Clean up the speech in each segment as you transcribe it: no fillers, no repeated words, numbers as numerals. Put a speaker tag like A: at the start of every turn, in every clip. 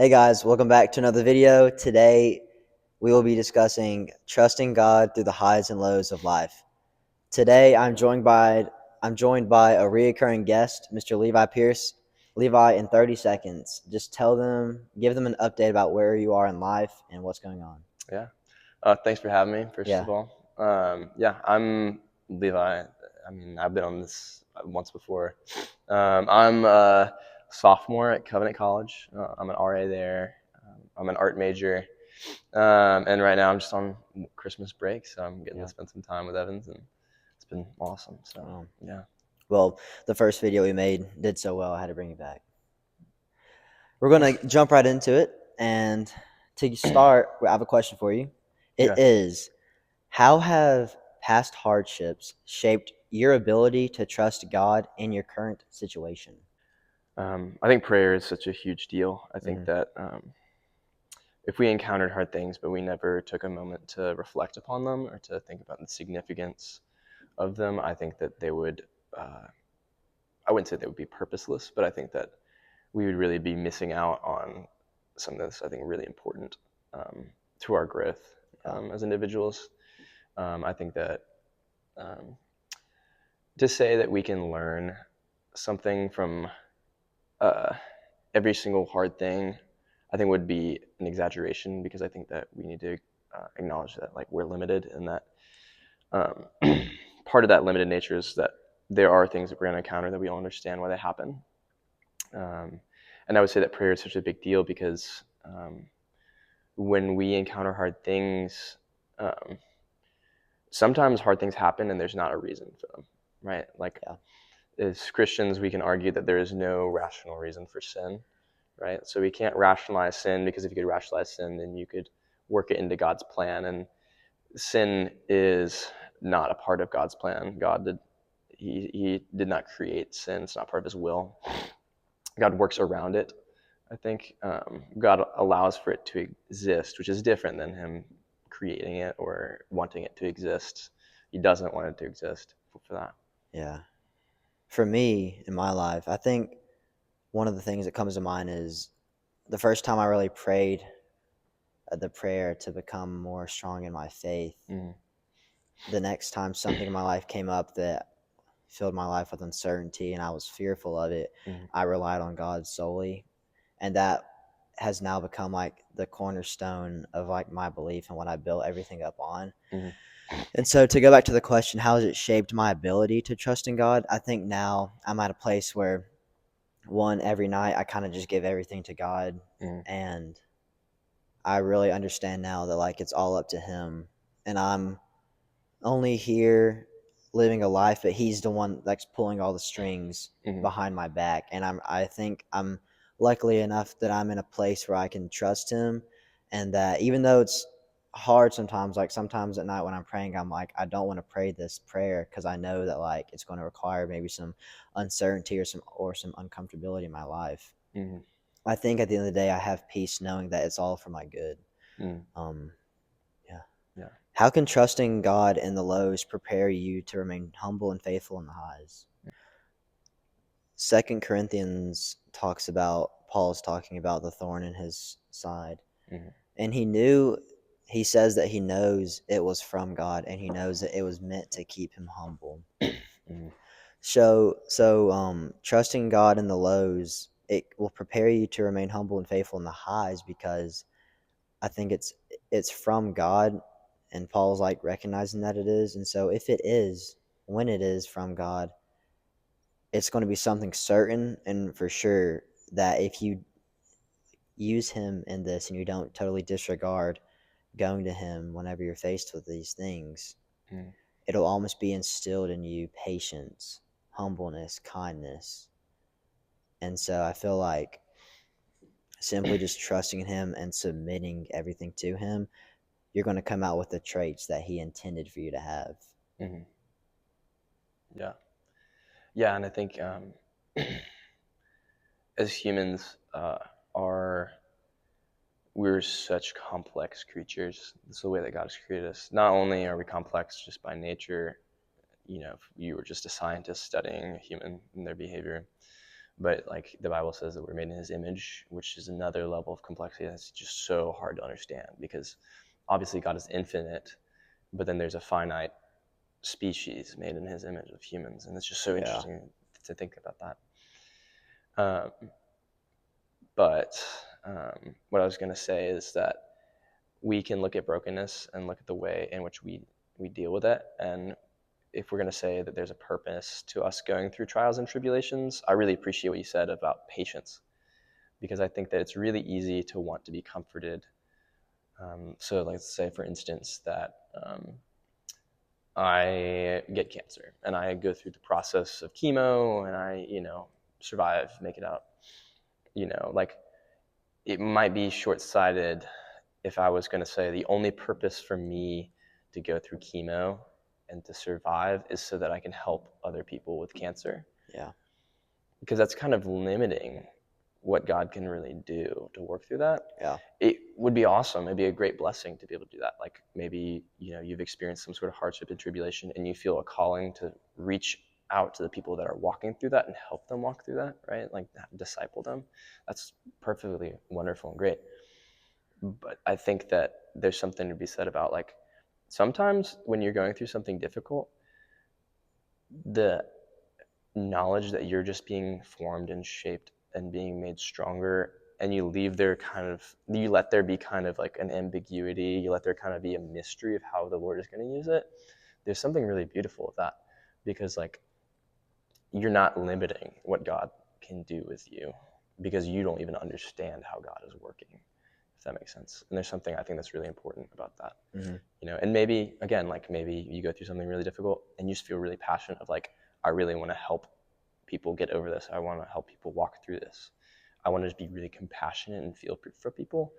A: Hey guys, welcome back to another video. Today we will be discussing trusting God through the highs and lows of life. Today I'm joined by a reoccurring guest, Mr. Levi Pierce. Levi, in 30 seconds, just give them an update about where you are in life and what's going on.
B: Yeah. Thanks for having me, first
A: Yeah.
B: of all. Yeah, I'm Levi. I've been on this once before. I'm a sophomore at Covenant College. I'm an RA there. I'm an art major. And right now I'm just on Christmas break, so I'm getting
A: Yeah.
B: to spend some time with Evans, and it's been awesome. So,
A: Um,
B: yeah.
A: well, the first video we made did so well, I had to bring you back. We're going to jump right into it. And to start, I have a question for you. It
B: Okay.
A: is, how have past hardships shaped your ability to trust God in your current situation?
B: I think prayer is such a huge deal. I think
A: Mhm.
B: that if we encountered hard things, but we never took a moment to reflect upon them or to think about the significance of them, I think that they would, I wouldn't say they would be purposeless, but I think that we would really be missing out on something that's, I think, really important to our growth
A: Yeah.
B: as individuals. I think that um, to say that we can learn something from uh, every single hard thing, I think would be an exaggeration, because I think that we need to acknowledge that, like, we're limited, and that um, part of that limited nature is that there are things that we're going to encounter that we don't understand why they happen. Um, and I would say that prayer is such a big deal because when we encounter hard things, um, sometimes hard things happen and there's not a reason for them, right? Like,
A: Yeah.
B: as Christians, we can argue that there is no rational reason for sin, right? So we can't rationalize sin, because if you could rationalize sin, then you could work it into God's plan. And sin is not a part of God's plan. He did not create sin. It's not part of his will. God works around it. I think God allows for it to exist, which is different than him creating it or wanting it to exist. He doesn't want it to exist for that.
A: Yeah. For me, in my life, I think one of the things that comes to mind is the first time I really prayed the prayer to become more strong in my faith.
B: Mm,
A: The next time something in my life came up that filled my life with uncertainty and I was fearful of it,
B: mm,
A: I relied on God solely. And that has now become like the cornerstone of like my belief and what I built everything up on.
B: mm,
A: And so to go back to the question, how has it shaped my ability to trust in God? I think now I'm at a place where one, every night I kind of just give everything to God,
B: mm,
A: and I really understand now that like it's all up to him, and I'm only here living a life, but he's the one that's pulling all the strings
B: mm,
A: behind my back. And I think I'm luckily enough that I'm in a place where I can trust him, and that even though it's hard sometimes, like sometimes at night when I'm praying, I'm like, I don't want to pray this prayer because I know that like it's going to require maybe some uncertainty or some uncomfortability in my life.
B: mm,
A: I think at the end of the day I have peace knowing that it's all for my good.
B: mm.
A: um yeah.
B: Yeah.
A: How can trusting God in the lows prepare you to remain humble and faithful in the highs? Second Corinthians talks about, Paul's talking about the thorn in his side.
B: Mm,
A: And he says that he knows it was from God, and he knows that it was meant to keep him humble.
B: mm,
A: So trusting God in the lows, it will prepare you to remain humble and faithful in the highs, because I think it's from God, and Paul's like recognizing that it is. And so if it is, when it is from God, it's going to be something certain and for sure that if you use him in this and you don't totally disregard going to him whenever you're faced with these things,
B: mm.
A: it'll almost be instilled in you patience, humbleness, kindness. And so I feel like simply just trusting in him and submitting everything to him, you're going to come out with the traits that he intended for you to have.
B: Mhm. Yeah. Yeah, and I think as humans, are we're such complex creatures. It's the way that God has created us. Not only are we complex just by nature, if you were just a scientist studying a human and their behavior, But like the Bible says that we're made in his image, which is another level of complexity that's just so hard to understand, because obviously God is infinite, but then there's a finite species made in his image of humans, and it's just so interesting to think about that. But what I was going to say is that we can look at brokenness and look at the way in which we deal with it. And if we're going to say that there's a purpose to us going through trials and tribulations, I really appreciate what you said about patience, because I think that it's really easy to want to be comforted. So let's say, for instance, that I get cancer and I go through the process of chemo and I, survive, make it out. Like it might be short-sighted if I was going to say the only purpose for me to go through chemo and to survive is so that I can help other people with cancer.
A: Yeah.
B: Because that's kind of limiting what God can really do to work through that.
A: Yeah.
B: It would be awesome. It'd be a great blessing to be able to do that. Like maybe, you've experienced some sort of hardship and tribulation and you feel a calling to reach out to the people that are walking through that and help them walk through that, right? Like disciple them. That's perfectly wonderful and great. But I think that there's something to be said about like sometimes when you're going through something difficult, the knowledge that you're just being formed and shaped and being made stronger, and you let there be kind of like an ambiguity, you let there kind of be a mystery of how the Lord is going to use it. There's something really beautiful with that, because like you're not limiting what God can do with you because you don't even understand how God is working, if that makes sense. And there's something I think that's really important about that.
A: Mm-hmm.
B: And maybe again, like maybe you go through something really difficult and you just feel really passionate of like, I really want to help people get over this. I want to help people walk through this. I want to just be really compassionate and feel for people.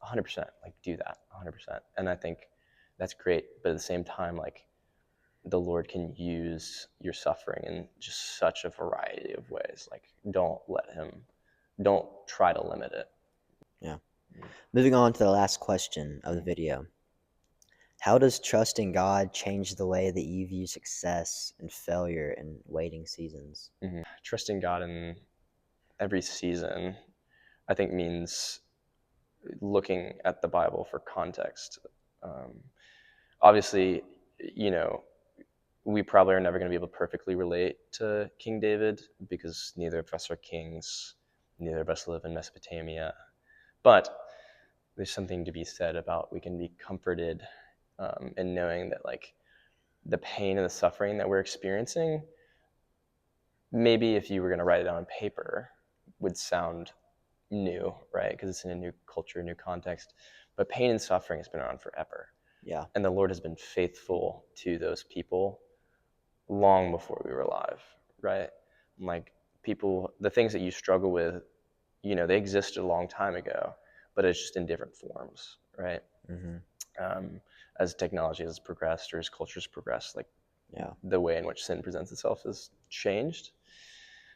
B: 100%, like do that 100%. And I think that's great. But at the same time, like the Lord can use your suffering in just such a variety of ways. Like don't try to limit it.
A: Yeah. Moving on to the last question of the video. How does trusting God change the way that you view success and failure in waiting seasons?
B: Mm-hmm. Trusting God in every season, I think, means looking at the Bible for context. Obviously, we probably are never going to be able to perfectly relate to King David because neither of us are kings, neither of us live in Mesopotamia. But there's something to be said about we can be comforted in knowing that like the pain and the suffering that we're experiencing, maybe if you were going to write it down on paper, would sound new, right? Because it's in a new culture, new context. But pain and suffering has been around forever.
A: Yeah.
B: And the Lord has been faithful to those people long before we were alive, right? Like people, the things that you struggle with, they existed a long time ago, but it's just in different forms, right?
A: Mm-hmm.
B: As technology has progressed or as culture's progressed, like the way in which sin presents itself has changed.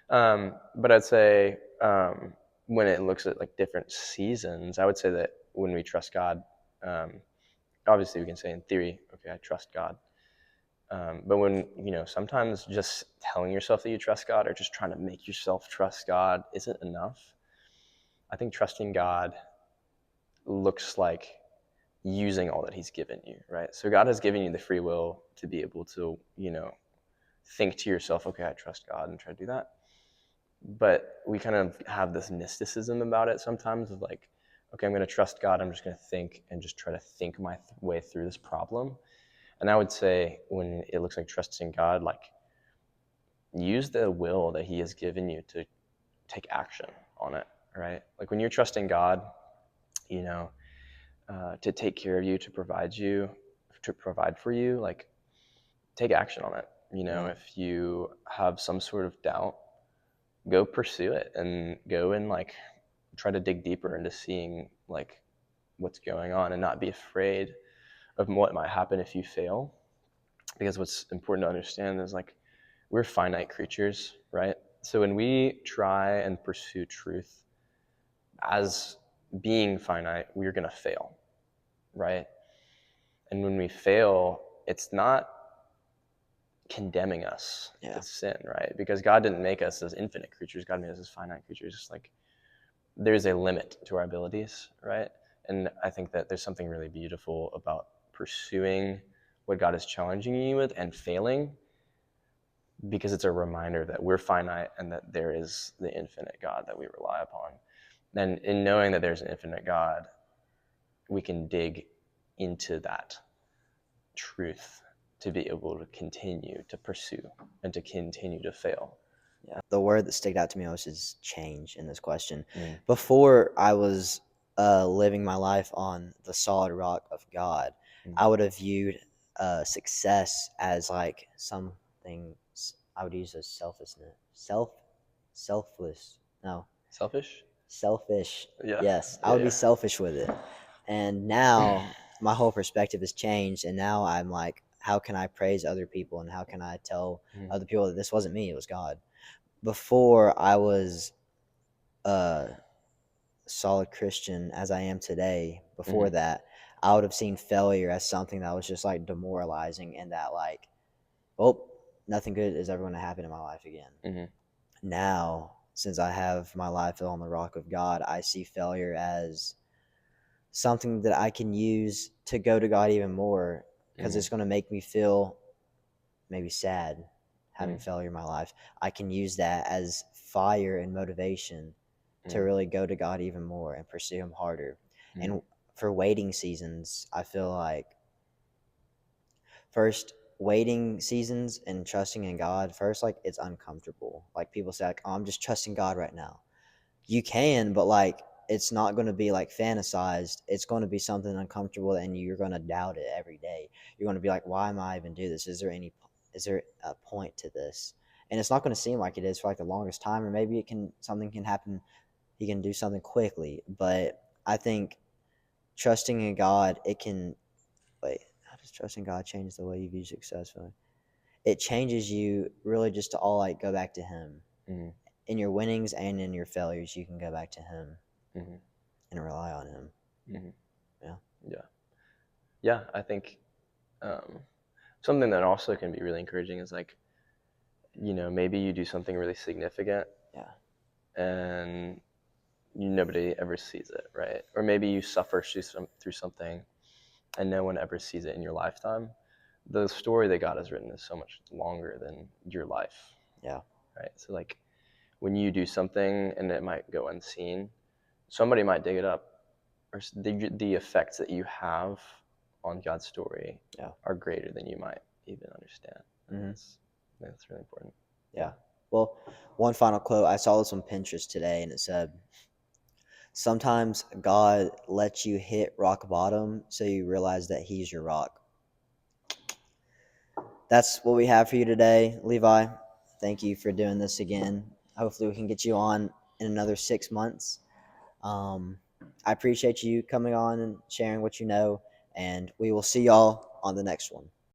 B: But I'd say when it looks at like different seasons, I would say that when we trust God, obviously we can say in theory, okay, I trust God. But when, sometimes just telling yourself that you trust God or just trying to make yourself trust God isn't enough. I think trusting God looks like using all that he's given you, right? So God has given you the free will to be able to, think to yourself, okay, I trust God, and try to do that. But we kind of have this mysticism about it sometimes of like, okay, I'm going to trust God. I'm just going to think and just try to think my way through this problem. And I would say when it looks like trusting God, like use the will that he has given you to take action on it, right? Like when you're trusting God, to take care of you, to provide for you, like take action on it. If you have some sort of doubt, go pursue it and go and like try to dig deeper into seeing like what's going on and not be afraid of what might happen if you fail. Because what's important to understand is like we're finite creatures, right? So when we try and pursue truth as being finite, we're going to fail, right? And when we fail, it's not condemning us
A: Yeah.
B: to sin, right? Because God didn't make us as infinite creatures. God made us as finite creatures. Just like there's a limit to our abilities, right? And I think that there's something really beautiful about pursuing what God is challenging you with and failing, because it's a reminder that we're finite and that there is the infinite God that we rely upon. And in knowing that there's an infinite God, we can dig into that truth to be able to continue to pursue and to continue to fail.
A: Yeah. The word that stuck out to me most is change in this question.
B: Mm.
A: Before I was living my life on the solid rock of God, I would have viewed success as like something I would use as selflessness. Selfless. No.
B: Selfish?
A: Selfish.
B: Yeah.
A: Yes. I
B: Yeah,
A: would be
B: yeah.
A: selfish with it. And now my whole perspective has changed. And now I'm like, how can I praise other people? And how can I tell other people that this wasn't me, it was God? Before I was a solid Christian as I am today, before that, I would have seen failure as something that was just like demoralizing and that like, oh, nothing good is ever going to happen in my life again. Now, since I have my life on the rock of God, I see failure as something that I can use to go to God even more, because it's going to make me feel maybe sad having failure in my life. I can use that as fire and motivation to really go to God even more and pursue Him harder. And for waiting seasons, I feel like first, waiting seasons and trusting in God, first, like it's uncomfortable. Like people say, like, oh, I'm just trusting God right now. You can, but like it's not going to be like fantasized. It's going to be something uncomfortable, and you're going to doubt it every day. You're going to be like, why am I even do this? Is there a point to this? And it's not going to seem like it is for like the longest time, or maybe something can happen. He can do something quickly, but I think trusting in God, it can. Wait, how does trusting God change the way you view success? It changes you really just to all like go back to Him. In your winnings and in your failures, you can go back to Him and rely on Him.
B: Yeah. I think something that also can be really encouraging is like, maybe you do something really significant, and nobody ever sees it, right? Or maybe you suffer through something and no one ever sees it in your lifetime. The story that God has written is so much longer than your life. Right. So like when you do something and it might go unseen, somebody might dig it up, or the effects that you have on God's story are greater than you might even understand. That's really important.
A: Well, one final quote. I saw this on Pinterest today, and it said, sometimes God lets you hit rock bottom so you realize that He's your rock. That's what we have for you today, Levi. Thank you for doing this again. Hopefully we can get you on in another 6 months. I appreciate you coming on and sharing what you know, and we will see y'all on the next one.